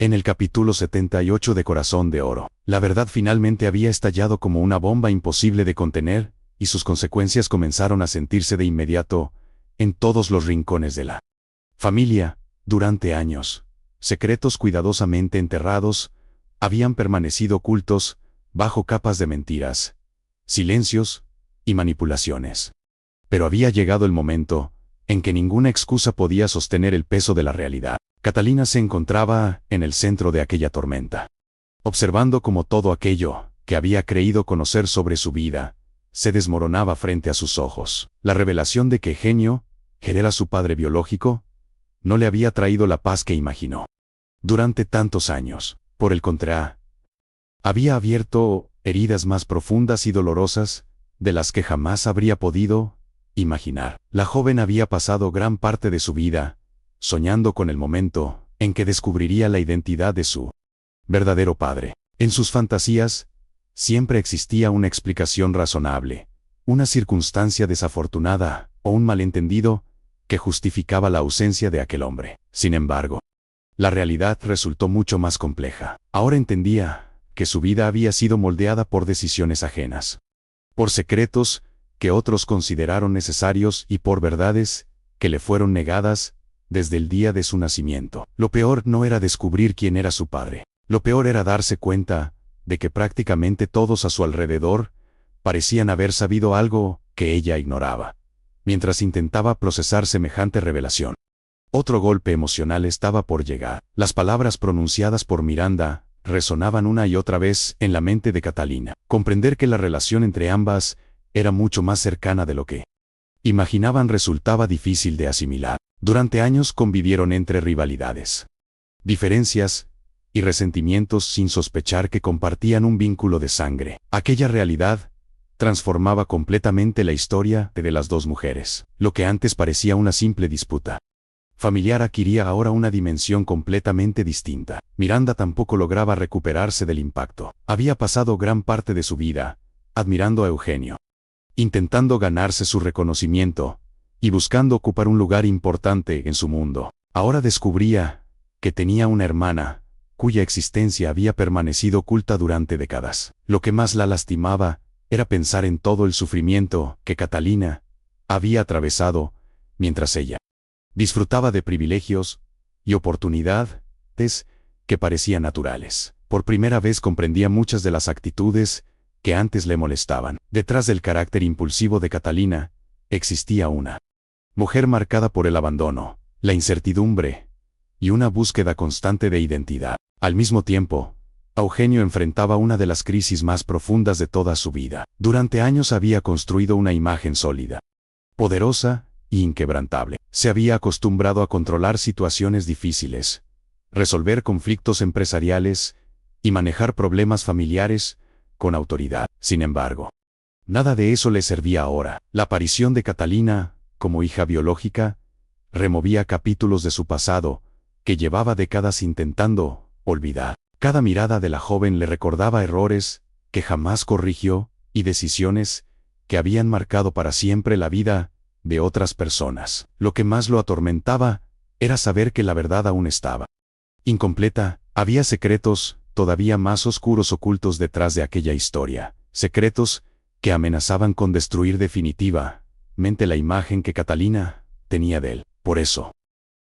En el capítulo 78 de Corazón de Oro, la verdad finalmente había estallado como una bomba imposible de contener, y sus consecuencias comenzaron a sentirse de inmediato en todos los rincones de la familia. Durante años, secretos cuidadosamente enterrados habían permanecido ocultos bajo capas de mentiras, silencios y manipulaciones. Pero había llegado el momento en que ninguna excusa podía sostener el peso de la realidad. Catalina se encontraba en el centro de aquella tormenta, observando cómo todo aquello que había creído conocer sobre su vida se desmoronaba frente a sus ojos. La revelación de que Eugenio era su padre biológico no le había traído la paz que imaginó. Durante tantos años, por el contrario, había abierto heridas más profundas y dolorosas de las que jamás habría podido imaginar. La joven había pasado gran parte de su vida soñando con el momento en que descubriría la identidad de su verdadero padre. En sus fantasías siempre existía una explicación razonable, una circunstancia desafortunada o un malentendido que justificaba la ausencia de aquel hombre. Sin embargo, la realidad resultó mucho más compleja. Ahora entendía que su vida había sido moldeada por decisiones ajenas, por secretos que otros consideraron necesarios y por verdades que le fueron negadas desde el día de su nacimiento. Lo peor no era descubrir quién era su padre. Lo peor era darse cuenta de que prácticamente todos a su alrededor parecían haber sabido algo que ella ignoraba, mientras intentaba procesar semejante revelación. Otro golpe emocional estaba por llegar. Las palabras pronunciadas por Miranda resonaban una y otra vez en la mente de Catalina. Comprender que la relación entre ambas era mucho más cercana de lo que imaginaban resultaba difícil de asimilar. Durante años convivieron entre rivalidades, diferencias y resentimientos sin sospechar que compartían un vínculo de sangre. Aquella realidad transformaba completamente la historia de las dos mujeres. Lo que antes parecía una simple disputa familiar adquiría ahora una dimensión completamente distinta. Miranda tampoco lograba recuperarse del impacto. Había pasado gran parte de su vida admirando a Eugenio, intentando ganarse su reconocimiento y buscando ocupar un lugar importante en su mundo. Ahora descubría que tenía una hermana cuya existencia había permanecido oculta durante décadas. Lo que más la lastimaba era pensar en todo el sufrimiento que Catalina había atravesado mientras ella disfrutaba de privilegios y oportunidades que parecían naturales. Por primera vez comprendía muchas de las actitudes que antes le molestaban. Detrás del carácter impulsivo de Catalina existía una mujer marcada por el abandono, la incertidumbre y una búsqueda constante de identidad. Al mismo tiempo, Eugenio enfrentaba una de las crisis más profundas de toda su vida. Durante años había construido una imagen sólida, poderosa e inquebrantable. Se había acostumbrado a controlar situaciones difíciles, resolver conflictos empresariales y manejar problemas familiares con autoridad. Sin embargo, nada de eso le servía ahora. La aparición de Catalina como hija biológica removía capítulos de su pasado que llevaba décadas intentando olvidar. Cada mirada de la joven le recordaba errores que jamás corrigió y decisiones que habían marcado para siempre la vida de otras personas. Lo que más lo atormentaba era saber que la verdad aún estaba incompleta. Había secretos todavía más oscuros ocultos detrás de aquella historia, secretos que amenazaban con destruir definitivamente la imagen que Catalina tenía de él. Por eso,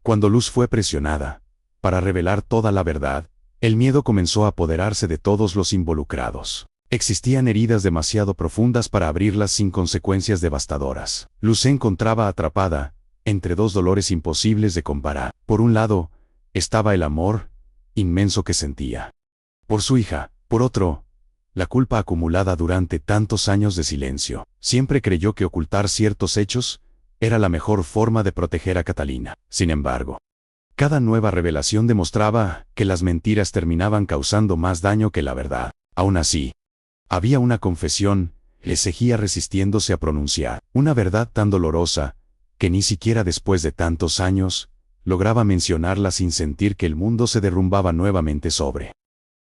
cuando Luz fue presionada para revelar toda la verdad, el miedo comenzó a apoderarse de todos los involucrados. Existían heridas demasiado profundas para abrirlas sin consecuencias devastadoras. Luz se encontraba atrapada entre dos dolores imposibles de comparar. Por un lado, estaba el amor inmenso que sentía por su hija. Por otro, la culpa acumulada durante tantos años de silencio. Siempre creyó que ocultar ciertos hechos era la mejor forma de proteger a Catalina. Sin embargo, cada nueva revelación demostraba que las mentiras terminaban causando más daño que la verdad. Aún así, había una confesión que seguía resistiéndose a pronunciar, una verdad tan dolorosa que ni siquiera después de tantos años lograba mencionarla sin sentir que el mundo se derrumbaba nuevamente sobre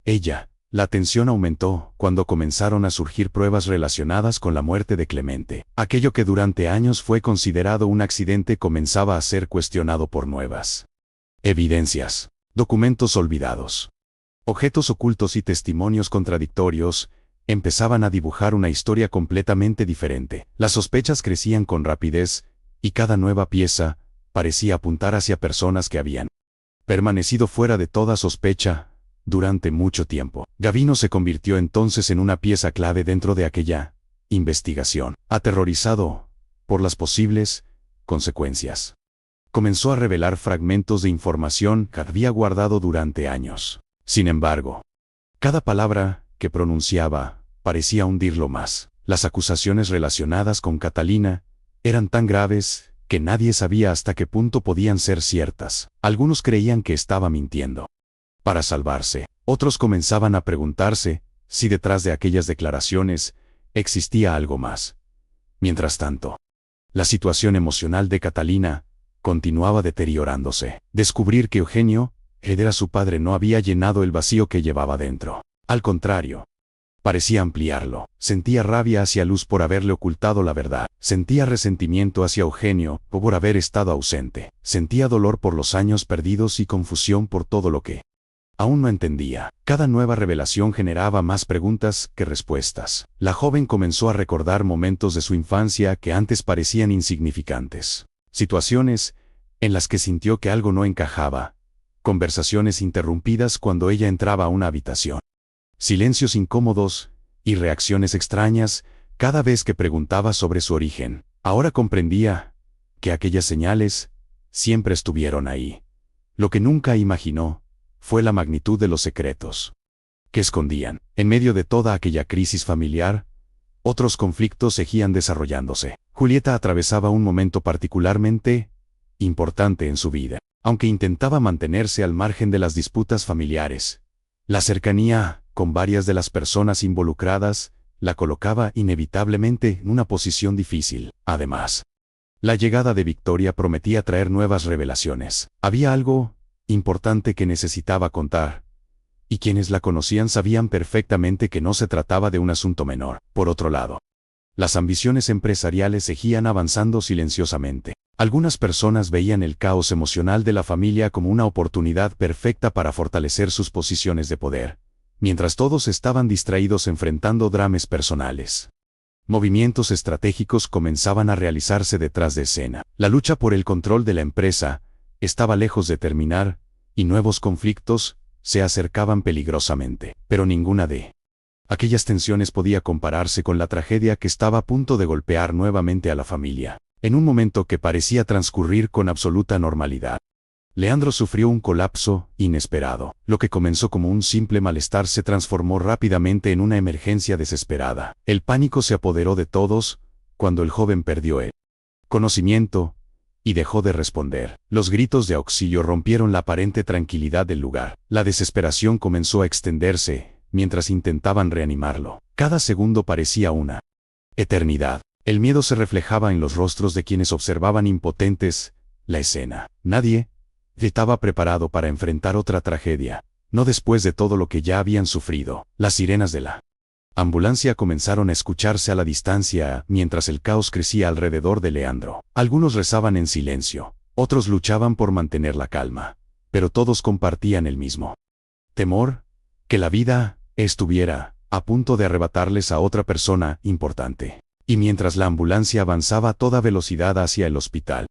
ella. La tensión aumentó cuando comenzaron a surgir pruebas relacionadas con la muerte de Clemente. Aquello que durante años fue considerado un accidente comenzaba a ser cuestionado por nuevas evidencias. Documentos olvidados, objetos ocultos y testimonios contradictorios empezaban a dibujar una historia completamente diferente. Las sospechas crecían con rapidez, y cada nueva pieza parecía apuntar hacia personas que habían permanecido fuera de toda sospecha durante mucho tiempo. Gavino se convirtió entonces en una pieza clave dentro de aquella investigación. Aterrorizado por las posibles consecuencias, comenzó a revelar fragmentos de información que había guardado durante años. Sin embargo, cada palabra que pronunciaba parecía hundirlo más. Las acusaciones relacionadas con Catalina eran tan graves que nadie sabía hasta qué punto podían ser ciertas. Algunos creían que estaba mintiendo para salvarse. Otros comenzaban a preguntarse si detrás de aquellas declaraciones existía algo más. Mientras tanto, la situación emocional de Catalina continuaba deteriorándose. Descubrir que Eugenio era su padre no había llenado el vacío que llevaba dentro. Al contrario, parecía ampliarlo. Sentía rabia hacia Luz por haberle ocultado la verdad. Sentía resentimiento hacia Eugenio por haber estado ausente. Sentía dolor por los años perdidos y confusión por todo lo que aún no entendía. Cada nueva revelación generaba más preguntas que respuestas. La joven comenzó a recordar momentos de su infancia que antes parecían insignificantes. Situaciones en las que sintió que algo no encajaba. Conversaciones interrumpidas cuando ella entraba a una habitación. Silencios incómodos y reacciones extrañas cada vez que preguntaba sobre su origen. Ahora comprendía que aquellas señales siempre estuvieron ahí. Lo que nunca imaginó fue la magnitud de los secretos que escondían. En medio de toda aquella crisis familiar, otros conflictos seguían desarrollándose. Julieta atravesaba un momento particularmente importante en su vida. Aunque intentaba mantenerse al margen de las disputas familiares, la cercanía con varias de las personas involucradas la colocaba inevitablemente en una posición difícil. Además, la llegada de Victoria prometía traer nuevas revelaciones. Había algo importante que necesitaba contar, y quienes la conocían sabían perfectamente que no se trataba de un asunto menor. Por otro lado, las ambiciones empresariales seguían avanzando silenciosamente. Algunas personas veían el caos emocional de la familia como una oportunidad perfecta para fortalecer sus posiciones de poder, mientras todos estaban distraídos enfrentando dramas personales. Movimientos estratégicos comenzaban a realizarse detrás de escena. La lucha por el control de la empresa estaba lejos de terminar, y nuevos conflictos se acercaban peligrosamente. Pero ninguna de aquellas tensiones podía compararse con la tragedia que estaba a punto de golpear nuevamente a la familia. En un momento que parecía transcurrir con absoluta normalidad, Leandro sufrió un colapso inesperado. Lo que comenzó como un simple malestar se transformó rápidamente en una emergencia desesperada. El pánico se apoderó de todos cuando el joven perdió el conocimiento y dejó de responder. Los gritos de auxilio rompieron la aparente tranquilidad del lugar. La desesperación comenzó a extenderse mientras intentaban reanimarlo. Cada segundo parecía una eternidad. El miedo se reflejaba en los rostros de quienes observaban impotentes la escena. Nadie estaba preparado para enfrentar otra tragedia, no después de todo lo que ya habían sufrido. Las sirenas de la ambulancia comenzaron a escucharse a la distancia mientras el caos crecía alrededor de Leandro. Algunos rezaban en silencio, otros luchaban por mantener la calma, pero todos compartían el mismo temor, que la vida estuviera a punto de arrebatarles a otra persona importante. Y mientras la ambulancia avanzaba a toda velocidad hacia el hospital,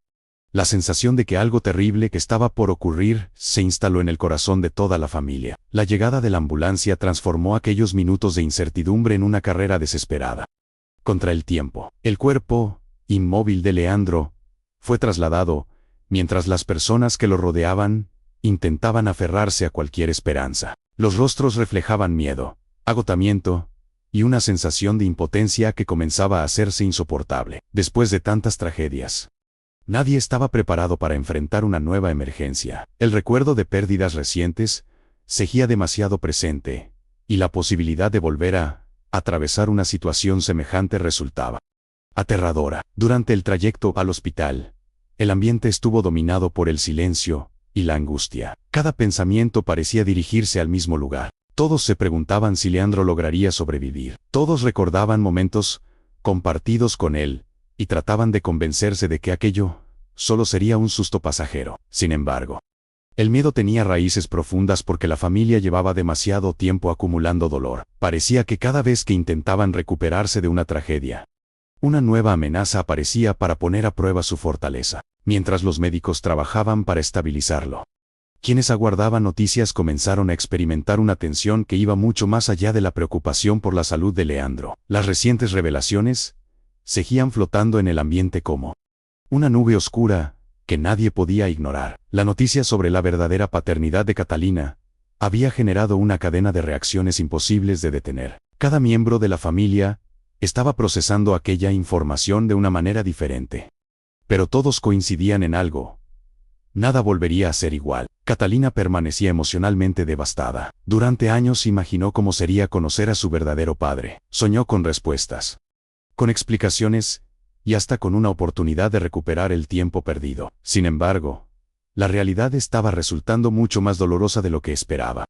la sensación de que algo terrible que estaba por ocurrir se instaló en el corazón de toda la familia. La llegada de la ambulancia transformó aquellos minutos de incertidumbre en una carrera desesperada contra el tiempo. El cuerpo inmóvil de Leandro fue trasladado, mientras las personas que lo rodeaban intentaban aferrarse a cualquier esperanza. Los rostros reflejaban miedo, agotamiento y una sensación de impotencia que comenzaba a hacerse insoportable. Después de tantas tragedias, nadie estaba preparado para enfrentar una nueva emergencia. El recuerdo de pérdidas recientes seguía demasiado presente, y la posibilidad de volver a atravesar una situación semejante resultaba aterradora. Durante el trayecto al hospital, el ambiente estuvo dominado por el silencio y la angustia. Cada pensamiento parecía dirigirse al mismo lugar. Todos se preguntaban si Leandro lograría sobrevivir. Todos recordaban momentos compartidos con él, y trataban de convencerse de que aquello solo sería un susto pasajero. Sin embargo, El miedo tenía raíces profundas porque la familia llevaba demasiado tiempo acumulando dolor. Parecía que cada vez que intentaban recuperarse de una tragedia, una nueva amenaza aparecía para poner a prueba su fortaleza, mientras los médicos trabajaban para estabilizarlo. Quienes aguardaban noticias comenzaron a experimentar una tensión que iba mucho más allá de la preocupación por la salud de Leandro. Las recientes revelaciones seguían flotando en el ambiente como una nube oscura que nadie podía ignorar. La noticia sobre la verdadera paternidad de Catalina había generado una cadena de reacciones imposibles de detener. Cada miembro de la familia estaba procesando aquella información de una manera diferente. Pero todos coincidían en algo: nada volvería a ser igual. Catalina permanecía emocionalmente devastada. Durante años imaginó cómo sería conocer a su verdadero padre. Soñó con respuestas, con explicaciones y hasta con una oportunidad de recuperar el tiempo perdido. Sin embargo, la realidad estaba resultando mucho más dolorosa de lo que esperaba.